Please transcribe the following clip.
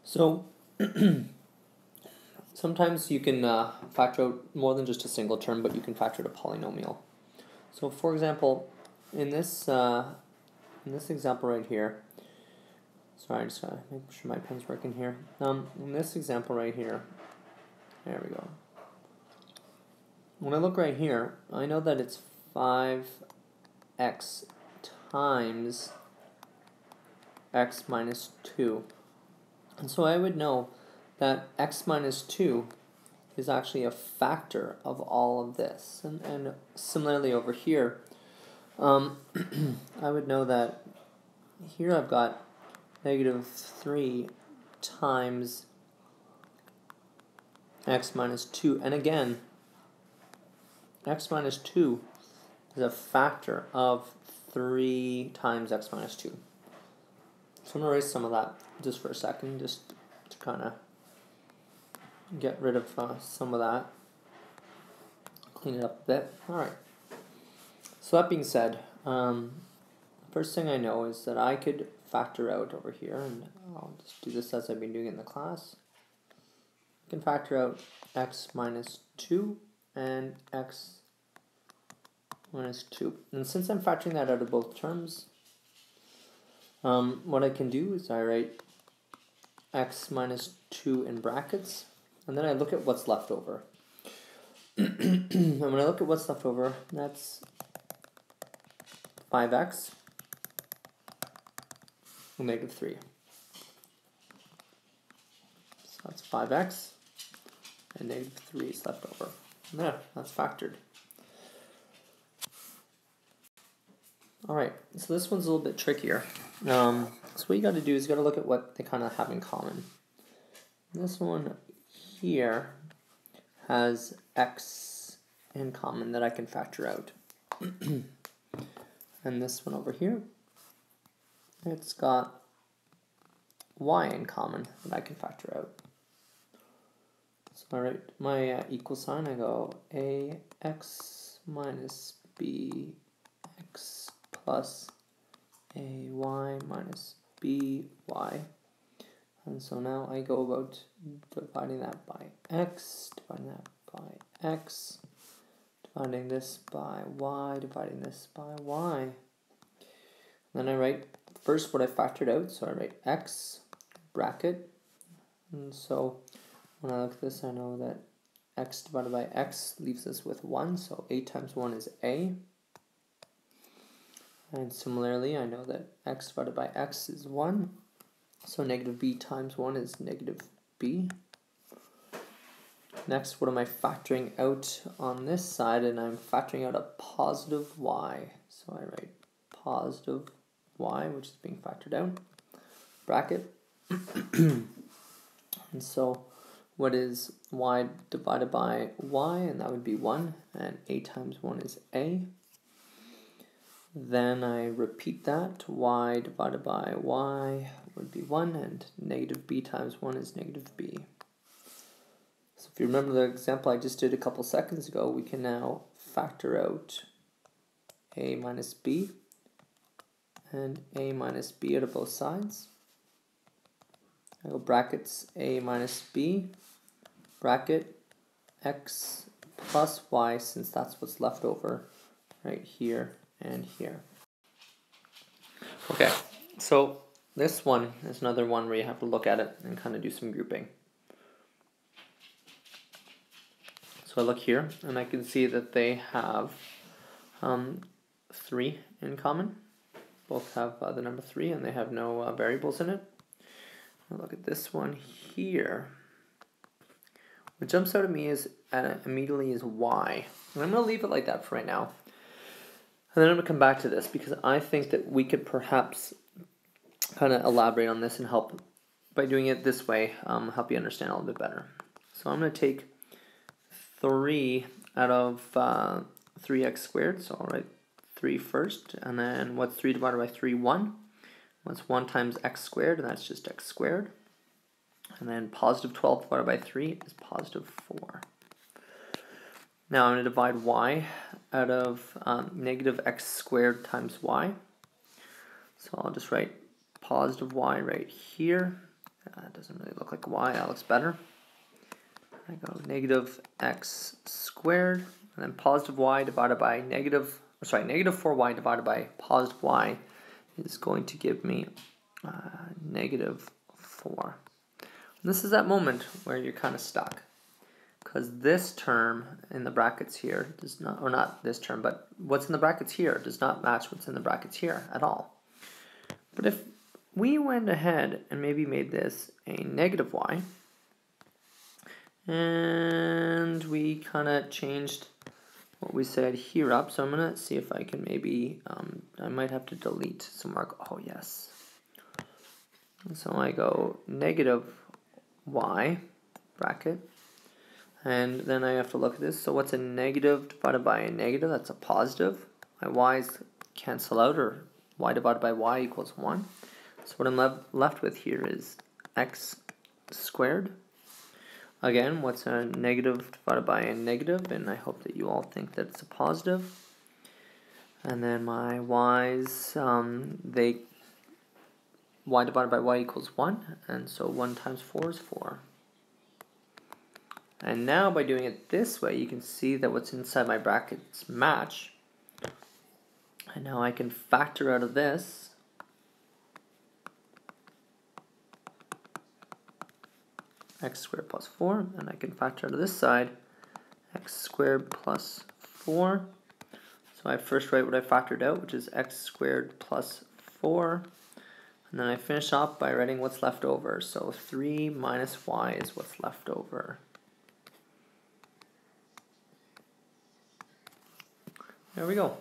So sometimes you can factor out more than just a single term, but you can factor out a polynomial. So for example, in this example right here, sorry, I just gotta make sure my pen's working here. In this example right here, there we go. When I look right here, I know that it's 5x times x minus 2. And so I would know that x minus 2 is actually a factor of all of this. And similarly over here, I would know that here I've got negative 3 times x minus 2. And again, x minus 2 is a factor of 3 times x minus 2. So I'm going to erase some of that just for a second, just to kind of get rid of some of that. Clean it up a bit. Alright. So that being said, first thing I know is that I could factor out over here, and I'll just do this as I've been doing it in the class. I can factor out x minus 2 and x minus 2. And since I'm factoring that out of both terms, what I can do is I write x minus 2 in brackets, and then I look at what's left over. And when I look at what's left over, that's 5x and negative 3. So that's 5x and negative 3 is left over. And there, that's factored. Alright, so this one's a little bit trickier. So what you got to do is you got to look at what they kind of have in common. This one here has x in common that I can factor out. And this one over here, it's got y in common that I can factor out. So I write my equal sign, I go ax minus bx plus ay minus by. And so now I go about dividing that by x, dividing that by x, dividing this by y, dividing this by y. Then I write first what I factored out, so I write x, bracket, and so when I look at this I know that x divided by x leaves us with 1, so a times 1 is a. And similarly I know that x divided by x is 1, so negative b times 1 is negative b. Next, what am I factoring out on this side? And I'm factoring out a positive y. So I write positive y, which is being factored out, bracket. And so what is y divided by y? And that would be 1, and a times 1 is a. Then I repeat that, y divided by y would be 1, and negative b times 1 is negative b. So if you remember the example I just did a couple seconds ago, we can now factor out a minus b and a minus b out of both sides. I go brackets a minus b, bracket x plus y, since that's what's left over right here and here. Okay, so this one is another one where you have to look at it and kind of do some grouping. So I look here and I can see that they have 3 in common. Both have the number 3 and they have no variables in it. I look at this one here. What jumps out at me is immediately is y. And I'm going to leave it like that for right now. And then I'm going to come back to this because I think that we could perhaps kind of elaborate on this and help, by doing it this way, help you understand a little bit better. So I'm going to take 3 out of 3x squared, so I'll write 3 first, and then what's 3 divided by 3? 1. What's 1 times x squared, and that's just x squared. And then positive 12 divided by 3 is positive 4. Now I'm going to divide y out of negative x squared times y. So I'll just write positive y right here, It doesn't really look like y, that looks better. I go negative x squared, and then positive y divided by negative 4y divided by positive y is going to give me negative 4. And this is that moment where you're kind of stuck, because this term in the brackets here does not, or not this term, but what's in the brackets here does not match what's in the brackets here at all. But if we went ahead and maybe made this a negative y, and we kind of changed what we said here up, so I'm going to see if I can maybe, I might have to delete some mark. Oh yes. And so I go negative y bracket, and then I have to look at this. So what's a negative divided by a negative? That's a positive. My y's cancel out, or y divided by y equals 1. So what I'm left with here is x squared. Again, what's a negative divided by a negative? And I hope that you all think that it's a positive. And then my y's, y divided by y equals 1. And so 1 times 4 is 4. And now by doing it this way, you can see that what's inside my brackets match. And now I can factor out of this x squared plus 4, and I can factor out of this side x squared plus 4. So I first write what I factored out, which is x squared plus 4, and then I finish off by writing what's left over. So 3 minus y is what's left over. There we go.